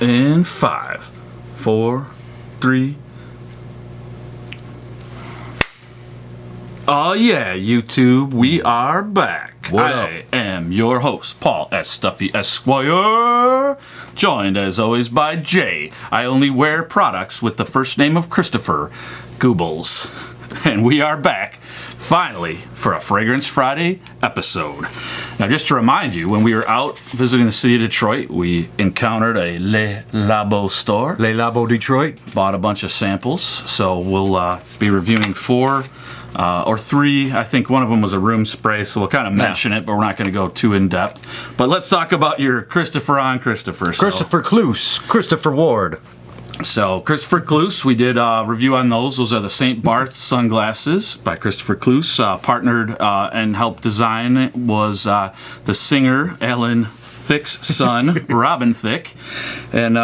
In 5, 4, 3. Oh yeah, YouTube, we are back. What up? I am your host, Paul S. Stuffy Esquire, joined as always by Jay. I only wear products with the first name of Christopher, Goobles. And we are back, finally, for a Fragrance Friday episode. Now, just to remind you, when we were out visiting the city of Detroit, we encountered a Labo store. Labo Detroit. Bought a bunch of samples, so we'll be reviewing 4 or 3. I think one of them was a room spray, so we'll kind of mention it, but we're not going to go too in depth. But let's talk about your Christopher on Christopher. Christopher Kloos. Christopher Ward. So, Christopher Kloos, we did a review on those. Those are the St. Barth sunglasses by Christopher Kloos. Partnered and helped design was the singer Alan Thicke's son, Robin Thicke. And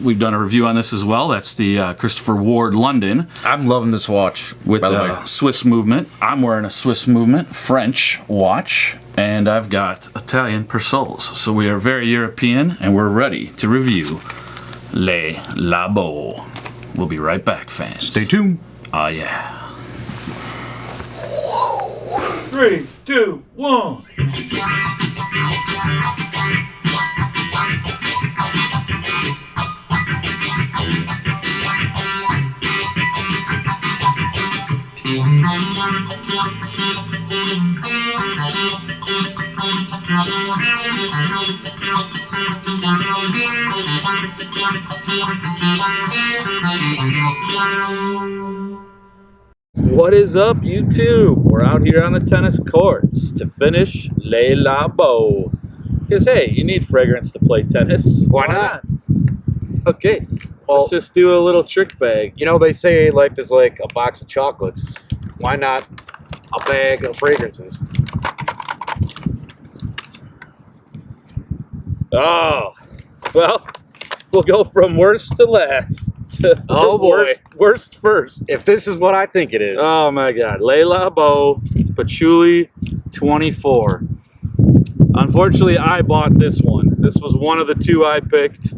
we've done a review on this as well. That's the Christopher Ward London. I'm loving this watch, with the Swiss movement. I'm wearing a Swiss movement French watch. And I've got Italian Persols. So we are very European, and we're ready to review Le Labo. We'll be right back, fans. Stay tuned. Oh, yeah. 3, 2, 1. What is up, YouTube? We're out here on the tennis courts to finish Le Labo. Because, hey, you need fragrance to play tennis. Why not? Okay, Well, let's just do a little trick bag. you know, they say life is like a box of chocolates. Why not a bag of fragrances? Oh, well, we'll go from worst to last. Oh, boy. Worst first. If this is what I think it is. Oh my God, Le Labo Patchouli 24. Unfortunately, I bought this one. This was one of the 2 I picked.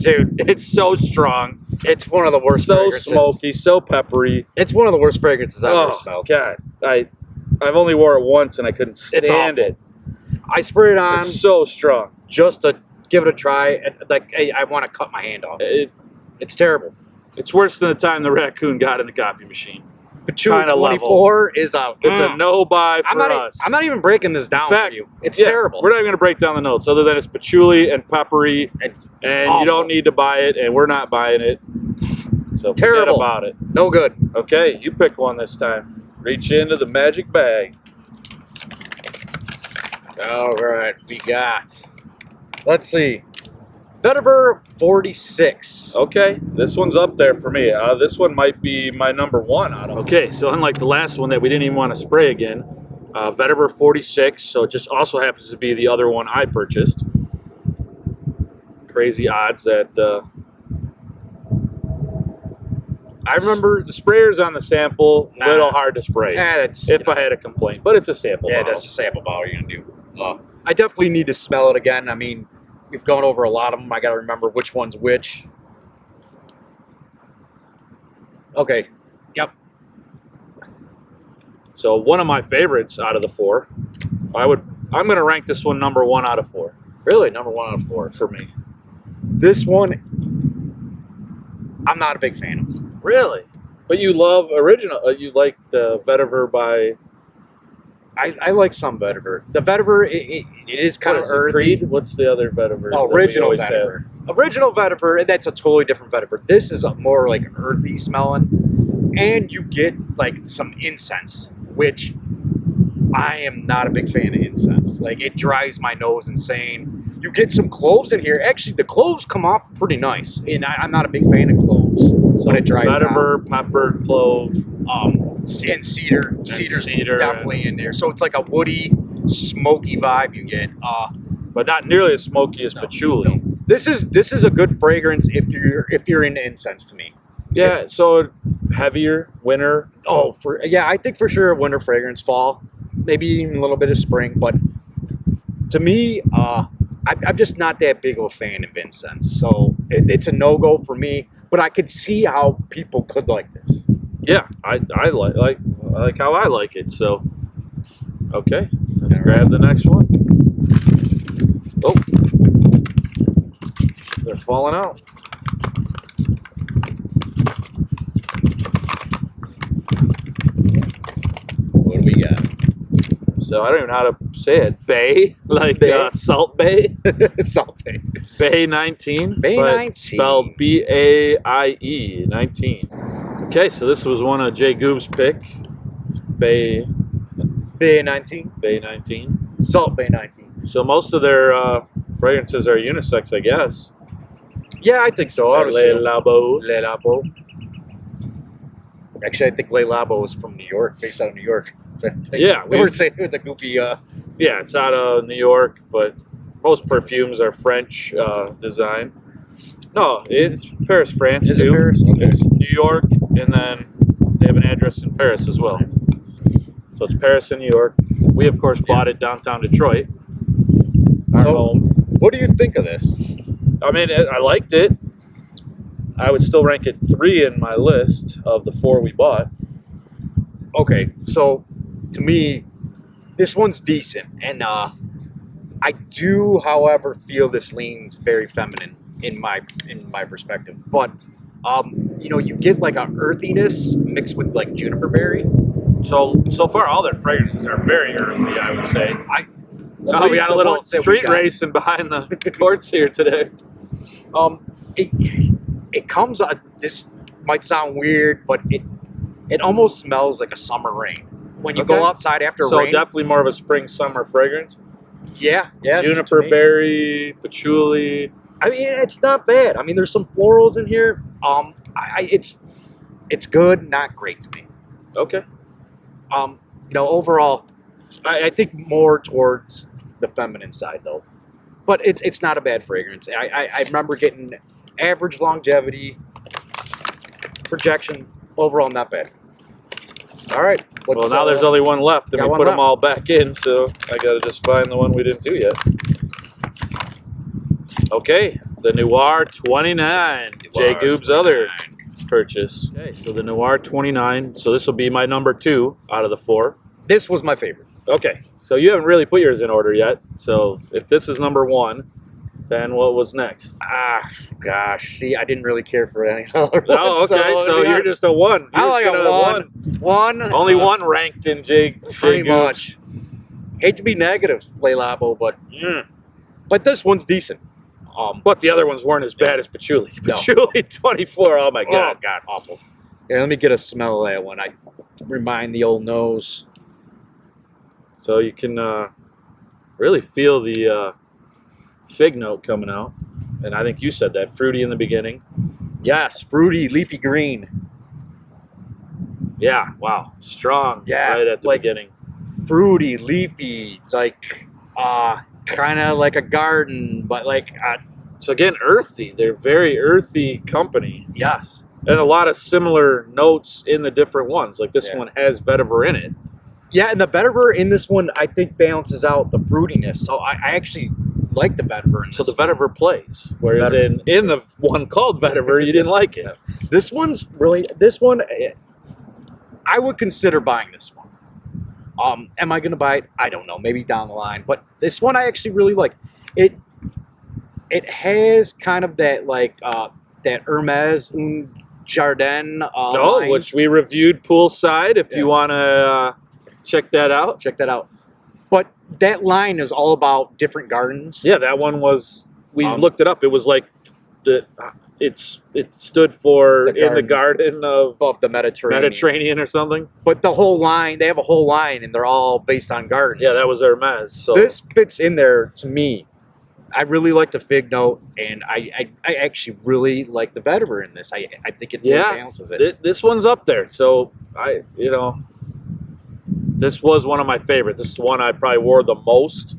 Dude, it's so strong. It's one of the worst So fragrances. smoky, so peppery. It's one of the worst fragrances I've ever Oh smelled. God, I've only wore it once and I couldn't It's stand awful. it. I sprayed it on It's so strong. just to give it a try. And, like, hey, I want to cut my hand off. It's terrible. It's worse than the time the raccoon got in the copy machine. Patchouli Kinda 24 is out. It's a no buy for us. I'm not even breaking this down In fact, for you. It's yeah, terrible. We're not even going to break down the notes other than it's patchouli and peppery, and awful. you don't need to buy it, and we're not buying it. So forget Terrible. about it. No good. Okay, you pick one this time. Reach into the magic bag. All right, we got. Let's see. Vetiver 46. Okay, this one's up there for me. This one might be my number 1 out of. Okay, so unlike the last one that we didn't even want to spray again, Vetiver 46. So it just also happens to be the other one I purchased. Crazy odds that. I remember the sprayers on the sample, a little hard to spray. Yeah, that's If I had a complaint, but it's a sample. yeah, bottle. that's a sample bottle you're gonna do. I definitely need to smell it again. I mean, we've gone over a lot of them. I got to remember which one's which. Okay. Yep. So one of my favorites out of the 4. I'm gonna rank this one number 1 out of 4 Really, number 1 out of 4 for me. This one, I'm not a big fan of. Really? But you love original. You like the Vetiver by. I like some Vetiver. The Vetiver, it is kind of what is it, earthy. Creed? What's the other Vetiver? Oh, that we original always Vetiver. have? Original Vetiver, that's a totally different Vetiver. This is a more like earthy smelling, and you get like some incense, which I am not a big fan of incense. Like, it dries my nose insane. You get some cloves in here. Actually, the cloves come off pretty nice, and I'm not a big fan of cloves when it dries Vetiver, down. pepper, clove. And cedar. Cedar's cedar, definitely in there. So it's like a woody, smoky vibe you get. But not nearly as smoky as patchouli. No. This is a good fragrance if you're into incense to me. Yeah, so heavier, winter. Oh, I think for sure winter fragrance, fall, maybe even a little bit of spring. But to me, I'm just not that big of a fan of incense, so it's a no-go for me. But I could see how people could like this. Yeah, I like how I like it. So, okay, let's grab the next one. Oh, they're falling out. What do we got? So I don't even know how to say it. Baie, like Baie? Salt Baie. Something. Baie 19. Baie but 19. Spelled B-A-I-E 19. Okay, so this was one of Jay Goob's pick. Baie Baie 19. Baie 19. Salt Baie 19. So most of their fragrances are unisex, I guess. Yeah, I think so. Le Labo. Le Labo. Actually, I think Le Labo is from New York, based out of New York. Yeah, we were saying with the goofy. Yeah, it's out of New York, but most perfumes are French design. No, it's Paris, France Is too. it Paris? Okay. It's New York, and then they have an address in Paris as well. So it's Paris and New York. We of course bought it downtown Detroit. Our home. What do you think of this? I mean, I liked it. I would still rank it 3 in my list of the 4 we bought. Okay, so to me, this one's decent, and I do, however, feel this leans very feminine in my perspective. But you know, you get like a earthiness mixed with like juniper berry. So far, all their fragrances are very earthy, I would say. At We least got a the little ones that we street got. racing behind the courts here today. It comes. This might sound weird, but it almost smells like a summer rain when you go Okay. outside after So rain. definitely more of a spring summer fragrance. Yeah. Juniper to me. berry, patchouli. I mean, it's not bad. I mean, there's some florals in here. It's good, not great to me. Okay. You know, overall, I think more towards the feminine side though. But it's not a bad fragrance. I remember getting average longevity, projection. Overall, not bad. All right. Well, now there's only one left, and got we one put them left. all back in, so I got to just find the one we didn't do yet. Okay, the Noir 29, Jay Goob's other purchase. Okay, so the Noir 29, so this will be my number 2 out of the 4. This was my favorite. Okay, so you haven't really put yours in order yet, so if this is number 1, then what was next? Gosh, see, I didn't really care for any other one. Oh, okay, so you're just a 1. I You're like gonna a have one. Only 1 ranked in Jay Pretty Goob. much. Hate to be negative, Le Labo, but this one's decent. But the other ones weren't as bad as Patchouli. No. Patchouli 24, oh my God. Oh God, awful. Yeah, let me get a smell of that one. I remind the old nose. So you can really feel the fig note coming out. And I think you said that, fruity in the beginning. Yes, fruity, leafy green. Yeah, wow, strong Yeah, right at the like- beginning. Fruity, leafy, like kind of like a garden, but like So again, earthy. They're very earthy company. yes. And a lot of similar notes in the different ones. Like this Yeah. one has vetiver in it. Yeah, and the vetiver in this one, I think, balances out the fruitiness. So I actually like the vetiver in this So the one. vetiver plays. Whereas in the one called vetiver, you didn't like it. This one, I would consider buying this one. Am I going to buy it? I don't know. Maybe down the line. But this one I actually really like. It has kind of that like that Hermes Un Jardin line. Which we reviewed poolside. If Yeah. you want to check that out. Check that out. But that line is all about different gardens. Yeah, that one was. We Um, looked it up. It was like it stood for The in the garden of Of the Mediterranean. or something. But the whole line, they have a whole line, and they're all based on gardens. Yeah, that was Hermes. So This fits in there to me. I really like the fig note, and I actually really like the vetiver in this. I think it really balances it. This one's up there. So this was one of my favorites. This is the one I probably wore the most.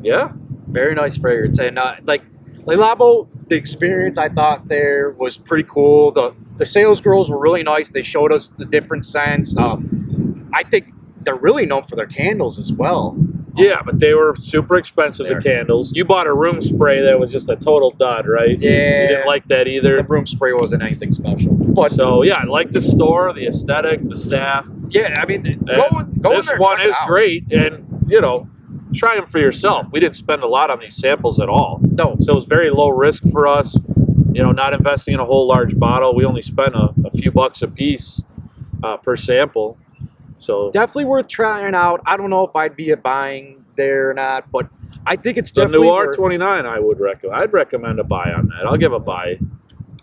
Yeah. Very nice fragrance, and like Le Labo, the experience I thought there was pretty cool. The sales girls were really nice. They showed us the different scents. I think they're really known for their candles as well. Yeah, but they were super expensive, the They're- candles. You bought a room spray that was just a total dud, right? Yeah. You didn't like that The either. room spray wasn't anything special. But So, yeah, I like the store, the aesthetic, the staff. yeah, I mean, And go in this there and one check it is out. great, and, you know, try them for yourself. We didn't spend a lot on these samples at all. No. So it was very low risk for us, you know, not investing in a whole large bottle. We only spent a few bucks a piece per sample. So Definitely worth trying out. I don't know if I'd be buying there or not, but I think it's the definitely Noir worth, 29 I'd recommend a buy on that. I'll give a buy.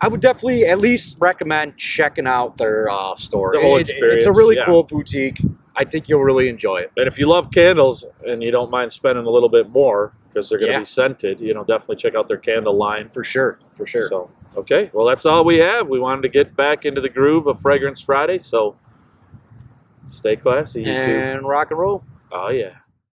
I would definitely at least recommend checking out their store. The whole It's a experience, really yeah. cool boutique. I think you'll really enjoy it. And if you love candles and you don't mind spending a little bit more because they're going to Yeah. be scented, you know, definitely check out their candle line. For sure. For sure. So, okay. Well, that's all we have. We wanted to get back into the groove of Fragrance Friday, so stay classy, you two. And rock and roll. Oh, yeah.